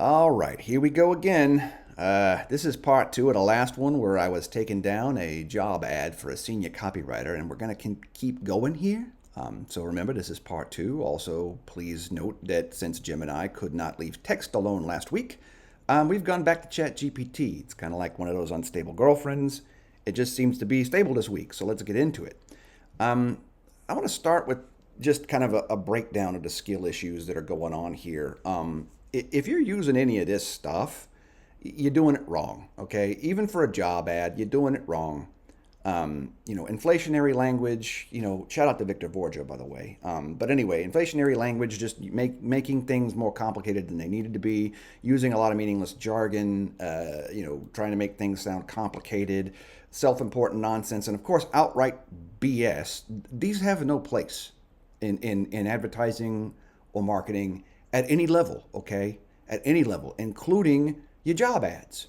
All right, here we go again. This is part two of the last one where I was taking down a job ad for a senior copywriter, and we're going to keep going here. So remember, this is part two. Also, please note that since Jim and I could not leave text alone last week, we've gone back to ChatGPT. It's kind of like one of those unstable girlfriends. It just seems to be stable this week, so let's get into it. I want to start with just kind of a breakdown of the skill issues that are going on here. If you're using any of this stuff, you're doing it wrong, okay? Even for a job ad, you're doing it wrong. Inflationary language, shout out to Victor Borgia, by the way. But anyway, inflationary language, just making things more complicated than they needed to be, using a lot of meaningless jargon, trying to make things sound complicated, self-important nonsense, and of course, outright BS. These have no place in advertising or marketing at any level, okay? At any level, including your job ads.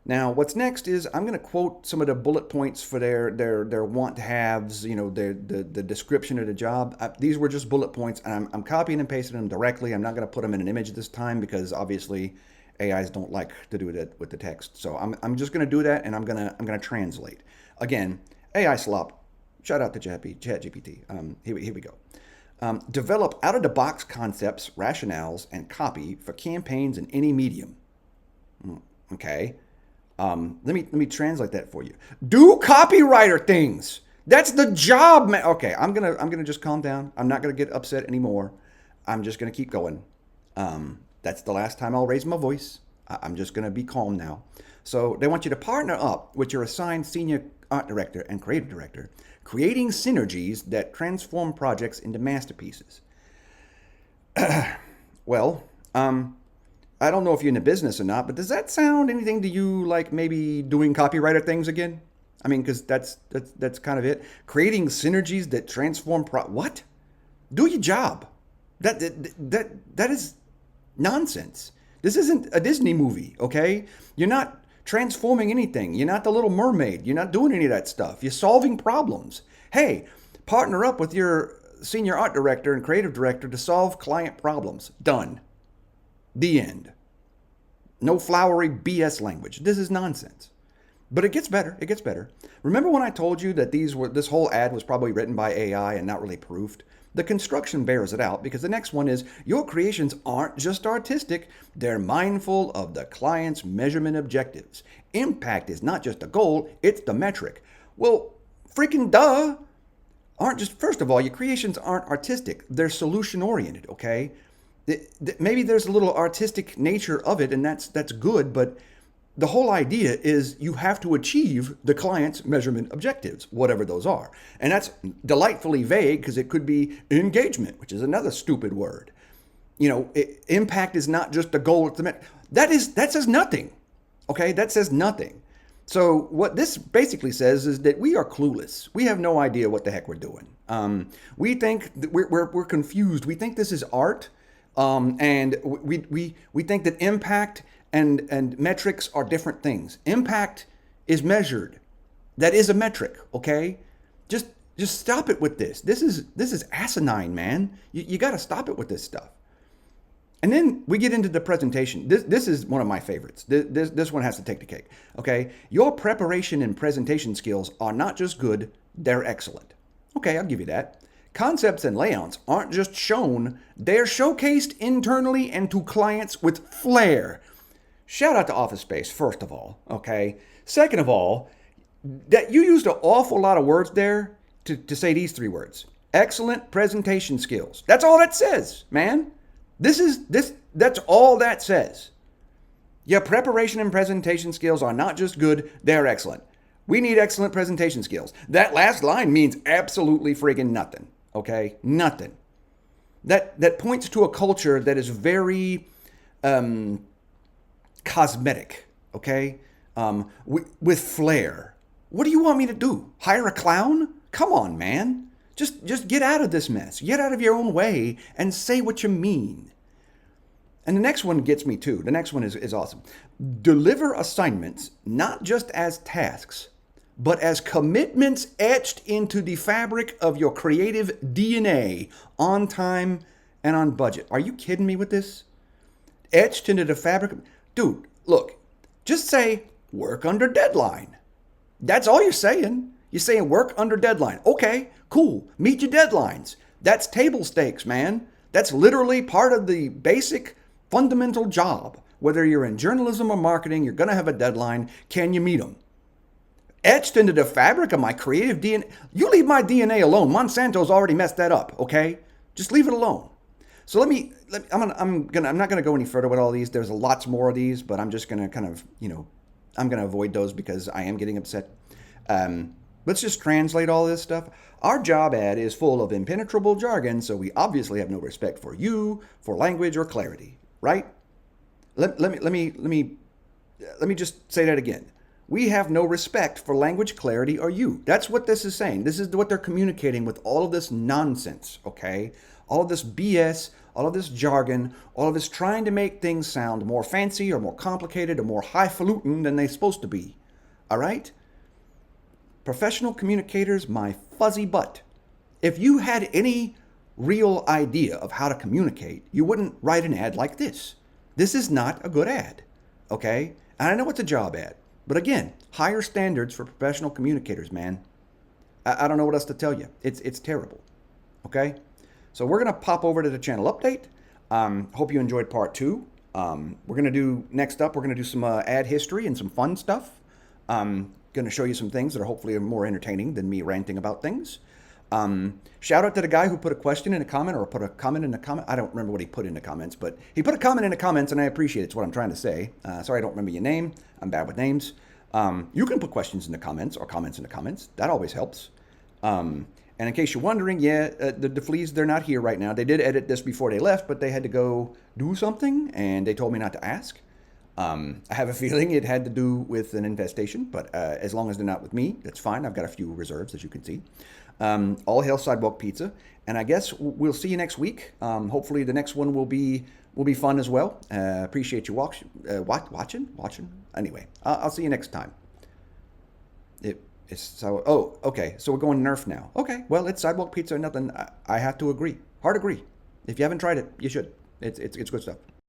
Now, what's next is I'm going to quote some of the bullet points for their want-to-haves, the description of the job. These were just bullet points, and I'm copying and pasting them directly. I'm not going to put them in an image this time because obviously AIs don't like to do that with the text. So I'm just going to do that, and I'm going to translate. Again, AI slop. Shout out to ChatGPT. Here we go. Develop out-of-the-box concepts, rationales, and copy for campaigns in any medium. Okay. Let me translate that for you. Do copywriter things. That's the job, man. Okay, I'm gonna just calm down. I'm not gonna get upset anymore. I'm just gonna keep going. That's the last time I'll raise my voice. I'm just gonna be calm now. So they want you to partner up with your assigned senior art director and creative director, creating synergies that transform projects into masterpieces. Well, I don't know if you're in the business or not, but does that sound anything to you like maybe doing copywriter things again? I mean, because that's kind of it. Creating synergies that transform what? Do your job. That is nonsense. This isn't a Disney movie, okay? You're not transforming anything. You're not the Little Mermaid. You're not doing any of that stuff. You're solving problems. Hey, partner up with your senior art director and creative director to solve client problems. Done. The end. No flowery BS language. This is nonsense. But it gets better. It gets better. Remember when I told you that this whole ad was probably written by AI and not really proofed? The construction bears it out because the next one is your creations aren't just artistic. They're mindful of the client's measurement objectives. Impact is not just a goal, it's the metric. Well, freaking duh. First of all, your creations aren't artistic. They're solution oriented, okay? Maybe there's a little artistic nature of it, and that's good, but the whole idea is you have to achieve the client's measurement objectives, whatever those are. And that's delightfully vague because it could be engagement, which is another stupid word. Impact is not just a goal. That says nothing, okay? That says nothing. So what this basically says is that we are clueless. We have no idea what the heck we're doing. We think that we're confused. We think this is art. And we think that impact and metrics are different things. Impact is measured. That is a metric, okay? Just stop it with this. This is asinine, man. You got to stop it with this stuff. And then we get into the presentation. This is one of my favorites. This one has to take the cake, okay? Your preparation and presentation skills are not just good, they're excellent. Okay, I'll give you that. Concepts and layouts aren't just shown, they're showcased internally and to clients with flair. Shout out to Office Space, first of all, okay? Second of all, that you used an awful lot of words there to say these three words. Excellent presentation skills. That's all that says, man. That's all that says. Your preparation and presentation skills are not just good, they're excellent. We need excellent presentation skills. That last line means absolutely friggin' nothing. Okay, nothing. That points to a culture that is very cosmetic. Okay, with flair. What do you want me to do? Hire a clown? Come on, man. Just get out of this mess. Get out of your own way and say what you mean. And the next one gets me too. The next one is awesome. Deliver assignments not just as tasks, but as commitments etched into the fabric of your creative DNA, on time and on budget. Are you kidding me with this? etched into the fabric. Dude, look, just say work under deadline. That's all you're saying. You're saying work under deadline. Okay, cool. Meet your deadlines. That's table stakes, man. That's literally part of the basic fundamental job. Whether you're in journalism or marketing, you're going to have a deadline. Can you meet them? Etched into the fabric of my creative DNA. You leave my DNA alone. Monsanto's already messed that up, okay? Just leave it alone. So I'm not gonna go any further with all these. There's lots more of these, but I'm just gonna kind of, I'm gonna avoid those because I am getting upset. Let's just translate all this stuff. Our job ad is full of impenetrable jargon, so we obviously have no respect for you, for language or clarity, right? Let me just say that again. We have no respect for language, clarity, or you. That's what this is saying. This is what they're communicating with all of this nonsense, okay? All of this BS, all of this jargon, all of this trying to make things sound more fancy or more complicated or more highfalutin than they're supposed to be, all right? Professional communicators, my fuzzy butt. If you had any real idea of how to communicate, you wouldn't write an ad like this. This is not a good ad, okay? And I know it's a job ad. But again, higher standards for professional communicators, man. I don't know what else to tell you. It's terrible. Okay? So we're going to pop over to the channel update. Hope you enjoyed part 2. Next up, we're going to do some ad history and some fun stuff. Going to show you some things that are hopefully more entertaining than me ranting about things. Shout out to the guy who put a question in a comment or put a comment in the comment. I don't remember what he put in the comments, but he put a comment in the comments and I appreciate it. It's what I'm trying to say. Sorry I don't remember your name. I'm bad with names. You can put questions in the comments or comments in the comments. That always helps. And in case you're wondering, the fleas, they're not here right now. They did edit this before they left, but they had to go do something and they told me not to ask. I have a feeling it had to do with an infestation, but as long as they're not with me, that's fine. I've got a few reserves, as you can see. All hail Sidewalk Pizza, and I guess we'll see you next week. Hopefully, the next one will be fun as well. Appreciate you watching. Anyway, I'll see you next time. Okay. So we're going Nerf now. Okay, well, it's Sidewalk Pizza or nothing. I have to agree. Hard agree. If you haven't tried it, you should. It's good stuff.